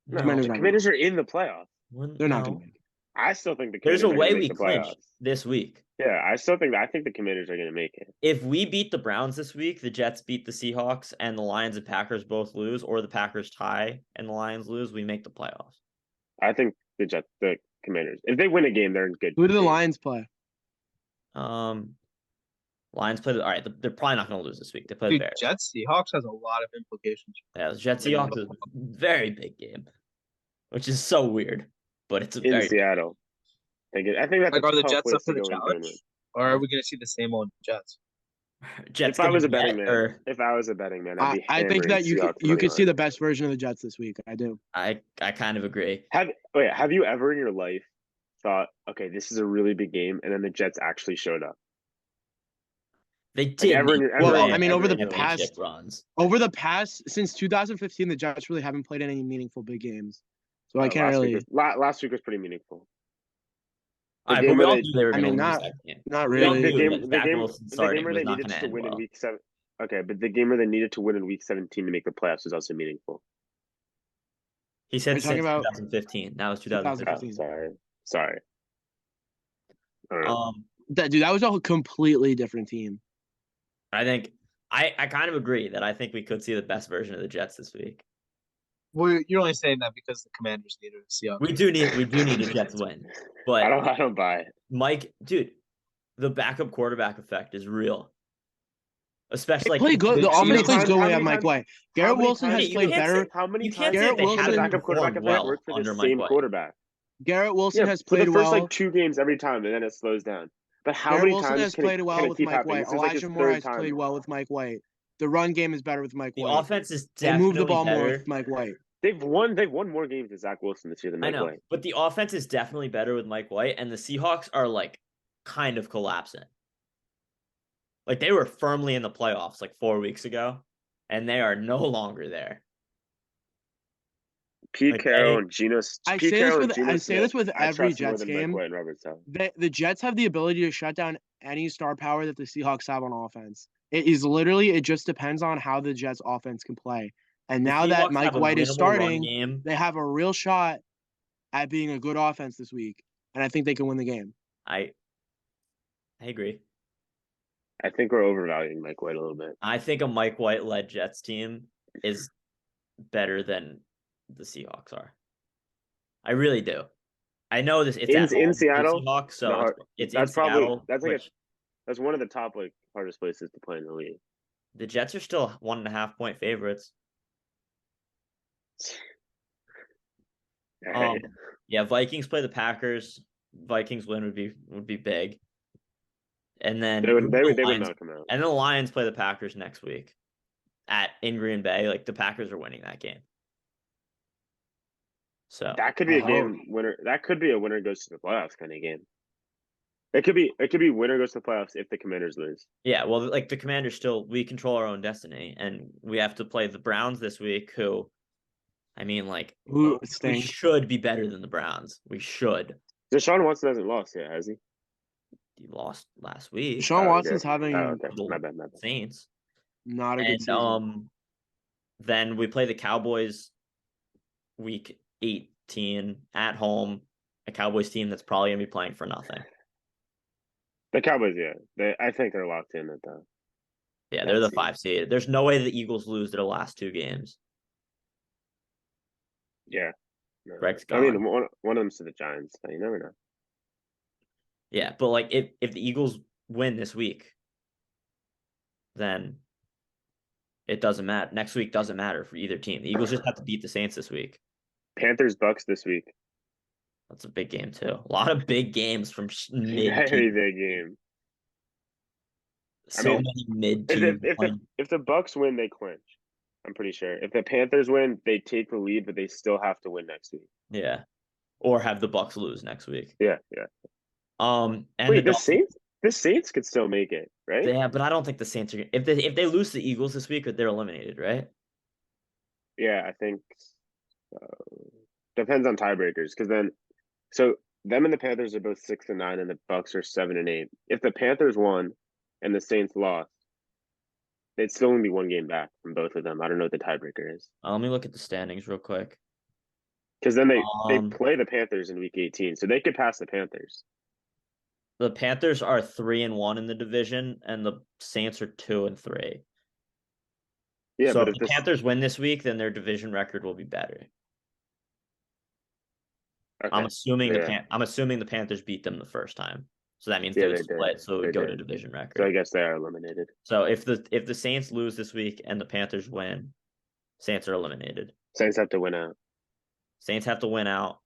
No, Commanders the are Commanders are in the playoffs. They're not No. gonna make it. I still think the There's Commanders a are way gonna we make the clinch playoffs. this week. Yeah, I think the Commanders are gonna make it. If we beat the Browns this week, the Jets beat the Seahawks, and the Lions and Packers both lose, or the Packers tie and the Lions lose, we make the playoffs. I think the Commanders, if they win a game, they're in good. Who do the shape. Lions play? Lions play. All right, they're probably not going to lose this week. They play the Dude, Bears. Jets Seahawks has a lot of implications. Yeah, the Jets Seahawks is a very big game, which is so weird, but it's a in very Seattle. I think that's Like, a are the tough Jets place up for to the go into and challenge, or are we going to see the same old Jets? Jets. If I was a gonna betting get, man, or I'd be I think hammering that you Seahawks money could see line. the best version of the Jets this week. I do. I kind of agree. Have you ever in your life thought, okay, this is a really big game, and then the Jets actually showed up? They did. ever in your- Well, ever- I mean, ever over the in your life? championship past runs. since 2015, the Jets really haven't played any meaningful big games. So I can't last really. Week last week was pretty meaningful. All right, game but we where all they- knew they were I going to mean, lose not that game. not We really. all The knew game, that the Zach game, Wilson the starting game where was they not needed going to to end win in well. week 7. Okay, but the game where they needed to win in week 17 to make the playoffs was also meaningful. He Are said you talking since about 2015. That was 2015. 2015? Sorry. I don't know. That was a completely different team. I think I kind of agree that I think we could see the best version of the Jets this week. Well, you're only saying that because the Commanders need a Seahawks. We do need a Jets win, but I don't buy it. Mike, dude, the backup quarterback effect is real. Especially They play good. The offense plays good when we have Mike White. Garrett Wilson has you played can't better. How many you can't times say Garrett they Wilson- haven't the backup quarterback performed effect well worked for the under same Mike White. quarterback? Garrett Wilson has for played the first well. like 2 games every time, and then it slows down. But how Garrett many Wilson times has can it, played well can it with keep Mike happening? White. This is like his Elijah Moore third has time. played well with Mike White. The run game is better with Mike The White. offense is They definitely move the ball more better. with Mike White. They've won more games than Zach Wilson this year than I Mike know, White. but the offense is definitely better with Mike White, and the Seahawks are like kind of collapsing. Like they were firmly in the playoffs like 4 weeks ago, and they are no longer there. Pete Like, Carroll and Geno. I Pete say Carroll this and Geno with Smith, I every trust more Jets than Mike game. White and Robert Saleh. The Jets have the ability to shut down any star power that the Seahawks have on offense. It just depends on how the Jets offense can play. And The now that Seahawks Mike have a White is minimal run starting, game. they have a real shot at being a good offense this week. And I think they can win the game. I agree. I think we're overvaluing Mike White a little bit. I think a Mike White led Jets team is better than the Seahawks are. I really do. I know this. It's in Seattle. Seahawks, so it's that's in probably Seattle. that's like which that's one of the top like hardest places to play in the league. the Jets are still 1.5 point favorites. Yeah, Vikings play the Packers. Vikings win would be big. And then They would Lions, knock him out. and then the Lions play the Packers next week in Green Bay. Like the Packers are winning that game. So That could be a game winner. That could be a winner goes to the playoffs kind of game. It could be winner goes to the playoffs if the Commanders lose. yeah, well, like the Commanders we control our own destiny, and we have to play the Browns this week. Who, I mean, like Who we stinks. should be better than the Browns. We should. Deshaun Watson hasn't lost yet, has he? He lost last week. Deshaun Watson's having okay. the My bad. Saints. not a good season. Then we play the Cowboys week 18 at home. A Cowboys team that's probably gonna be playing for nothing. The Cowboys, yeah. I think they're locked in at that. Yeah, they're the 5 seed. There's no way the Eagles lose their last 2 games. Yeah. No. Greg's I mean, gone. one of them's to the Giants. So you never know. Yeah, but like if the Eagles win this week, then it doesn't matter. Next week doesn't matter for either team. The Eagles just have to beat the Saints this week. Panthers Bucks this week. That's a big game too. A lot of big games from mid. Very big game. So many mid teams. If the Bucks win, they clinch. I'm pretty sure. If the Panthers win, they take the lead, but they still have to win next week. Yeah, or have the Bucks lose next week. Yeah. And wait, the Saints could still make it, right? Yeah, but I don't think the Saints are. If they lose to the Eagles this week, they're eliminated, right? Yeah, I think. Depends on tiebreakers, because then, so them and the Panthers are both 6-9, and the Bucks are 7-8. If the Panthers won and the Saints lost, they'd still only be 1 game back from both of them. I don't know what the tiebreaker is. Let me look at the standings real quick. Because then they Um, play the Panthers in week 18, so they could pass the Panthers. The Panthers are 3-1 in the division, and the Saints are 2-3. Yeah, So but if if the this Panthers win this week, then their division record will be better. I'm okay, assuming yeah, I'm assuming the Panthers beat them the first time. So that means yeah, they would they did. split, so it They would go to did. division So I record. guess they are eliminated. So if the Saints lose this week and the Panthers win, Saints are eliminated. Saints have to win out Saints have to win out.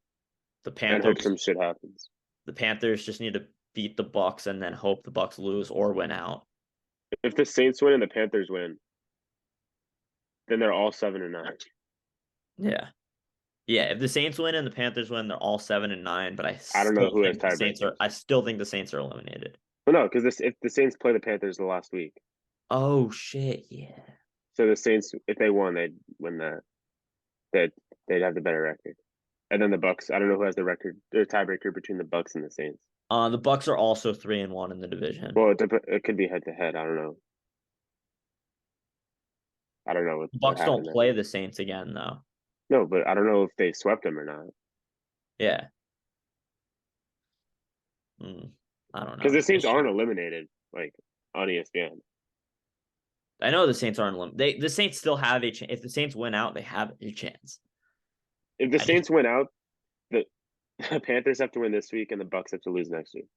The and hope Panthers some shit happens. the Panthers just need to beat the Bucks and then hope the Bucks lose or win out. If the Saints win and the Panthers win, then they're all 7-9. Yeah. Yeah, if the Saints win and the Panthers win, they're all 7-9. But I don't know who has tiebreakers. I still think the Saints are eliminated. Well, no, because if the Saints play the Panthers the last week, Oh shit! Yeah. so the Saints, if they won, they'd win that. They'd have the better record. And then the Bucks, I don't know who has the record, the tiebreaker between the Bucks and the Saints. The Bucks are also 3-1 in the division. Well, it could be head to head. I don't know. I don't know The Bucks don't there. play the Saints again though. No, but I don't know if they swept them or not. Yeah. I don't know. Because the Saints aren't eliminated, like on ESPN. I know the Saints aren't eliminated. The Saints still have a chance. If the Saints win out, they have a chance. If the Saints win out, the Panthers have to win this week, and the Bucks have to lose next week.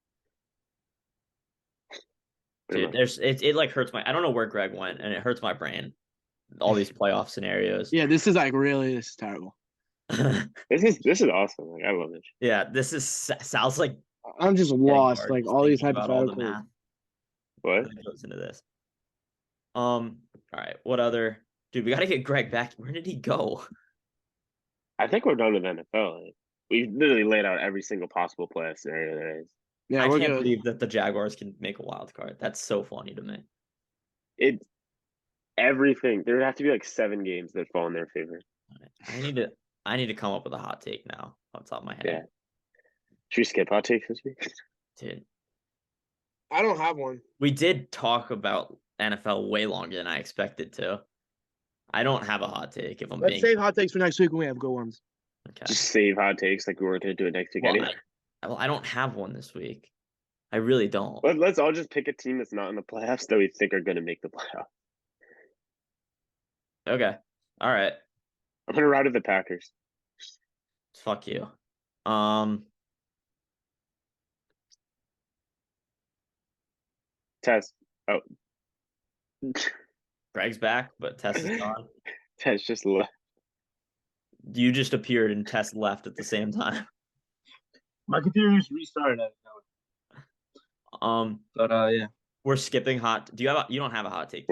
Dude, it like hurts my. I don't know where Greg went, and it hurts my brain. All these playoff scenarios. Yeah, this is terrible. This is awesome. Like, I love it. Yeah, this is sounds like I'm just lost. hard Like just all these thinking about all the hypotheticals. math What? that goes into this. All right. What other? Dude, we got to get Greg back. Where did he go? I think we're done with NFL. Like, we literally laid out every single possible playoff scenario there is. Yeah, I we're can't good. believe that the Jaguars can make a wild card. That's so funny to me. It's everything. There have to be like 7 games that fall in their favor. I need to come up with a hot take now off the top of my head. Yeah. Should we skip hot takes this week? Dude, I don't have one. we did talk about NFL way longer than I expected to. I don't have a hot take if I'm Let's being save hot takes for next week when we have good ones. okay. Just save hot takes like we weren't going to do it next week Well, anyway. I don't have one this week. I really don't. Let's all just pick a team that's not in the playoffs that we think are going to make the playoffs. Okay. All right. I'm going to ride with the Packers. Fuck you. Tess. Oh. Greg's back, but Tess is gone. Tess just left. You just appeared and Tess left at the same time. My computer just restarted. But yeah. We're skipping hot. You don't have a hot take?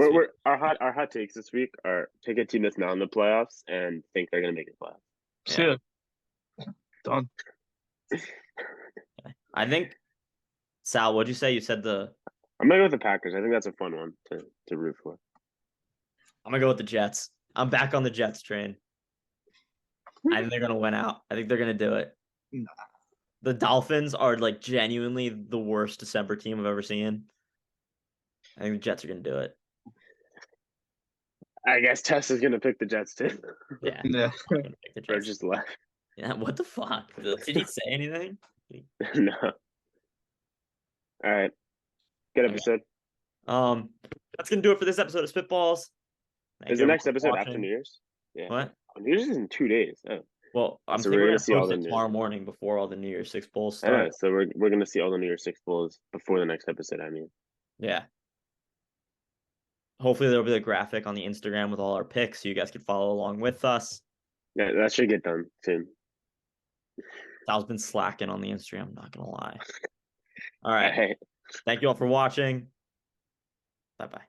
Our hot takes this week are pick a team that's not in the playoffs and think they're going to make the playoffs. Yeah. Done. I think Sal, what'd you say? You said I'm gonna go with the Packers. I think that's a fun one to root for. I'm gonna go with the Jets. I'm back on the Jets train. I think they're gonna win out. I think they're gonna do it. Nah. The Dolphins are like genuinely the worst December team I've ever seen. I think the Jets are gonna do it. I guess Tess is gonna pick the Jets too. Yeah. Yeah. I'm gonna pick the Or Jets. just left. Yeah. What the fuck? Did he say anything? No. All right. Good Okay. episode. That's gonna do it for this episode of Spitballz. Thank Is you the next everyone for episode after watching. New Year's? Yeah. What? New Year's is in 2 days. Oh. Well, I'm So thinking we're we're gonna gonna see all post the it news. tomorrow morning before all the New Year's Six Bowls I know. start. So we're gonna see all the New Year's Six Bowls before the next episode. I mean. Yeah. Hopefully there'll be a graphic on the Instagram with all our picks so you guys can follow along with us. Yeah, that should get done soon. Sal's been slacking on the Instagram, I'm not gonna lie. All right. All right. Thank you all for watching. Bye-bye.